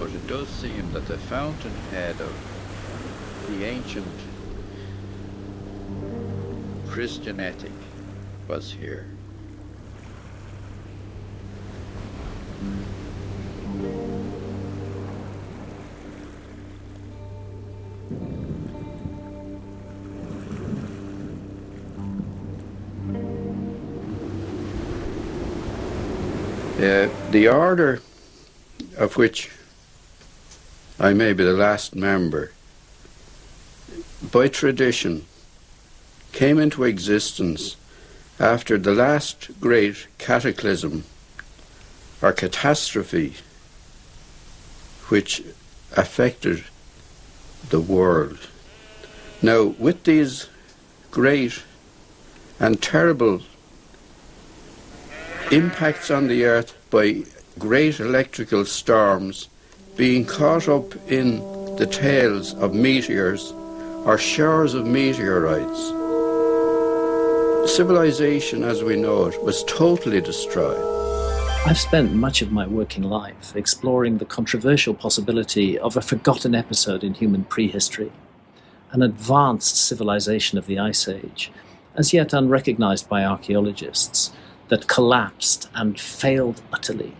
but it does seem that the fountainhead of the ancient Christian ethic was here. The order of which I may be the last member, by tradition, came into existence after the last great cataclysm or catastrophe which affected the world. Now, with these great and terrible impacts on the earth by great electrical storms being caught up in the tails of meteors or showers of meteorites, civilization as we know it was totally destroyed. I've spent much of my working life exploring the controversial possibility of a forgotten episode in human prehistory, an advanced civilization of the Ice Age, as yet unrecognized by archaeologists, that collapsed and failed utterly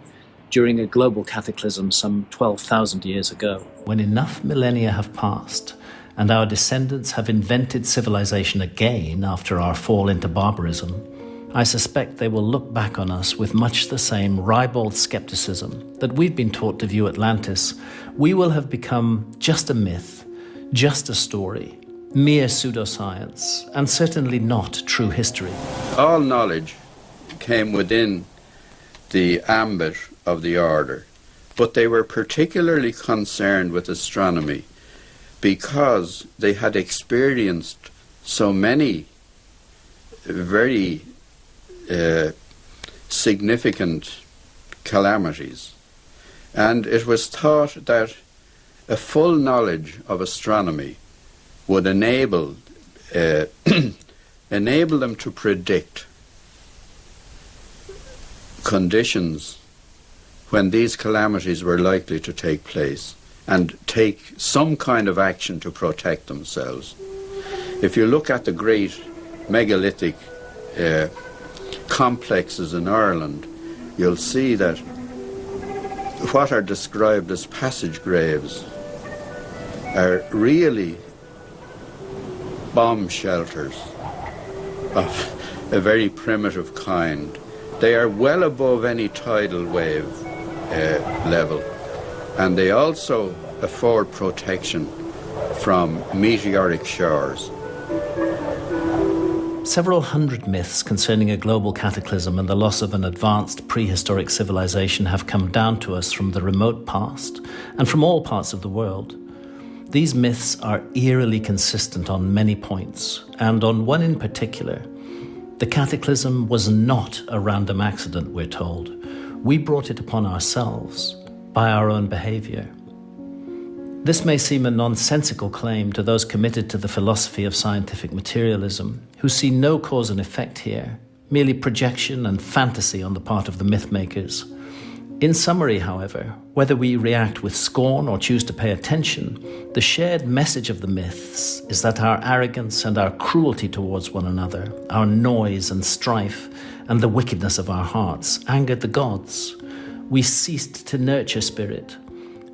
during a global cataclysm some 12,000 years ago. When enough millennia have passed and our descendants have invented civilization again after our fall into barbarism, I suspect they will look back on us with much the same ribald skepticism that we've been taught to view Atlantis. We will have become just a myth, just a story, mere pseudoscience, and certainly not true history. All knowledge came within the ambit of the order, but they were particularly concerned with astronomy because they had experienced so many very significant calamities, and it was thought that a full knowledge of astronomy would enable them to predict conditions when these calamities were likely to take place and take some kind of action to protect themselves. If you look at the great megalithic complexes in Ireland, you'll see that what are described as passage graves are really bomb shelters of a very primitive kind. They are well above any tidal wave level, and they also afford protection from meteoric showers. Several hundred myths concerning a global cataclysm and the loss of an advanced prehistoric civilization have come down to us from the remote past and from all parts of the world. These myths are eerily consistent on many points, and on one in particular. The cataclysm was not a random accident, we're told. We brought it upon ourselves by our own behavior. This may seem a nonsensical claim to those committed to the philosophy of scientific materialism, who see no cause and effect here, merely projection and fantasy on the part of the myth-makers. In summary, however, whether we react with scorn or choose to pay attention, the shared message of the myths is that our arrogance and our cruelty towards one another, our noise and strife, and the wickedness of our hearts angered the gods. We ceased to nurture spirit.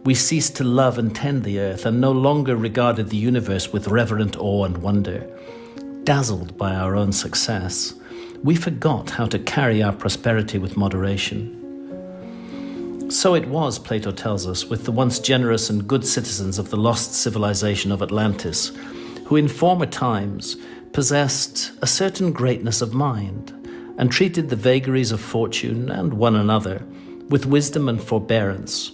We ceased to love and tend the earth and no longer regarded the universe with reverent awe and wonder. Dazzled by our own success, we forgot how to carry our prosperity with moderation. So it was, Plato tells us, with the once generous and good citizens of the lost civilization of Atlantis, who in former times possessed a certain greatness of mind and treated the vagaries of fortune and one another with wisdom and forbearance,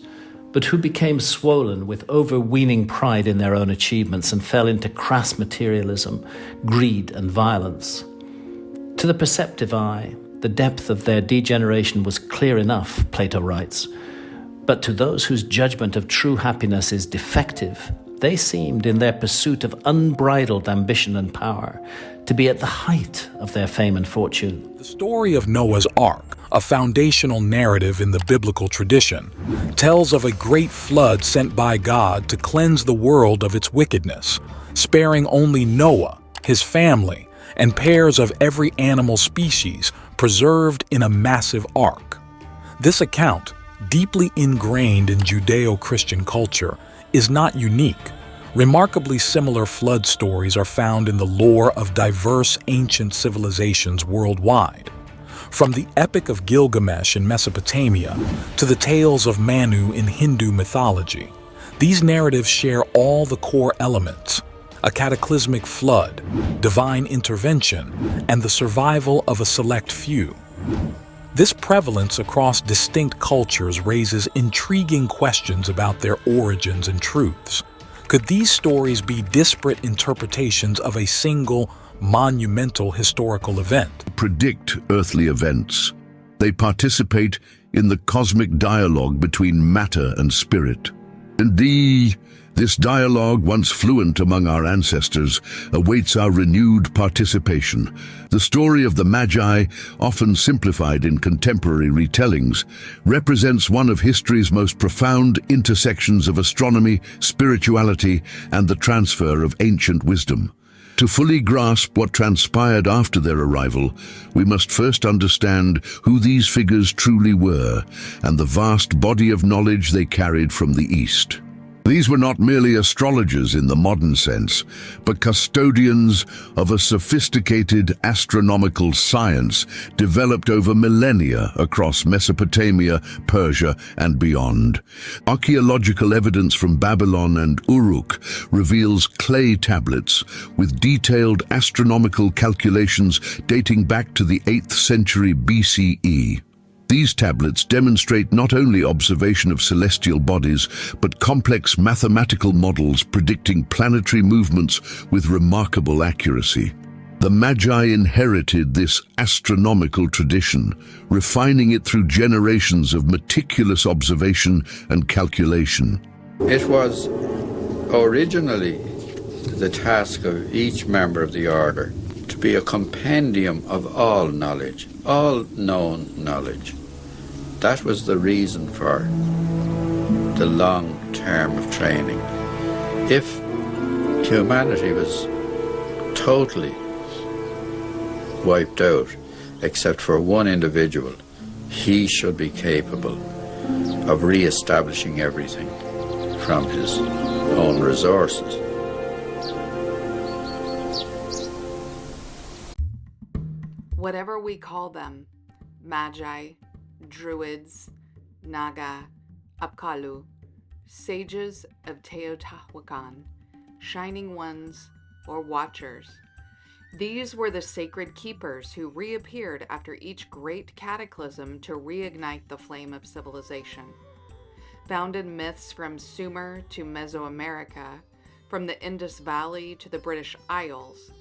but who became swollen with overweening pride in their own achievements and fell into crass materialism, greed and violence. To the perceptive eye, the depth of their degeneration was clear enough, Plato writes, but to those whose judgment of true happiness is defective, they seemed, in their pursuit of unbridled ambition and power, to be at the height of their fame and fortune. The story of Noah's Ark, a foundational narrative in the biblical tradition, tells of a great flood sent by God to cleanse the world of its wickedness, sparing only Noah, his family, and pairs of every animal species preserved in a massive ark. This account, deeply ingrained in Judeo-Christian culture, is not unique. Remarkably similar flood stories are found in the lore of diverse ancient civilizations worldwide. From the Epic of Gilgamesh in Mesopotamia to the tales of Manu in Hindu mythology, these narratives share all the core elements: a cataclysmic flood, divine intervention, and the survival of a select few. This prevalence across distinct cultures raises intriguing questions about their origins and truths. Could these stories be disparate interpretations of a single, monumental historical event? Predict earthly events. They participate in the cosmic dialogue between matter and spirit. Indeed, this dialogue, once fluent among our ancestors, awaits our renewed participation. The story of the Magi, often simplified in contemporary retellings, represents one of history's most profound intersections of astronomy, spirituality, and the transfer of ancient wisdom. To fully grasp what transpired after their arrival, we must first understand who these figures truly were and the vast body of knowledge they carried from the East. These were not merely astrologers in the modern sense, but custodians of a sophisticated astronomical science developed over millennia across Mesopotamia, Persia, and beyond. Archaeological evidence from Babylon and Uruk reveals clay tablets with detailed astronomical calculations dating back to the 8th century BCE. These tablets demonstrate not only observation of celestial bodies, but complex mathematical models predicting planetary movements with remarkable accuracy. The Magi inherited this astronomical tradition, refining it through generations of meticulous observation and calculation. It was originally the task of each member of the order to be a compendium of all knowledge, all known knowledge. That was the reason for the long term of training. If humanity was totally wiped out, except for one individual, he should be capable of re-establishing everything from his own resources. Whatever we call them, Magi, Druids, Naga, Apkallu, sages of Teotihuacan, Shining Ones, or Watchers. These were the sacred keepers who reappeared after each great cataclysm to reignite the flame of civilization. Found in myths from Sumer to Mesoamerica, from the Indus Valley to the British Isles,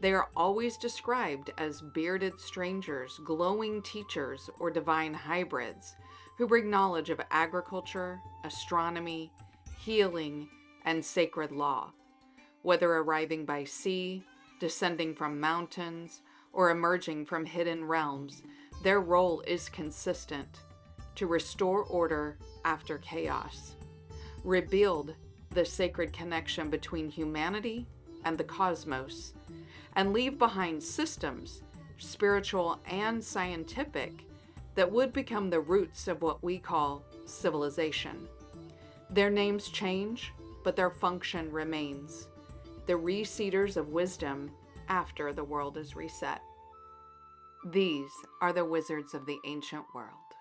they are always described as bearded strangers, glowing teachers, or divine hybrids who bring knowledge of agriculture, astronomy, healing, and sacred law. Whether arriving by sea, descending from mountains, or emerging from hidden realms, their role is consistent: to restore order after chaos, rebuild the sacred connection between humanity and the cosmos, and leave behind systems, spiritual and scientific, that would become the roots of what we call civilization. Their names change, but their function remains: the reseeders of wisdom after the world is reset. These are the wizards of the ancient world.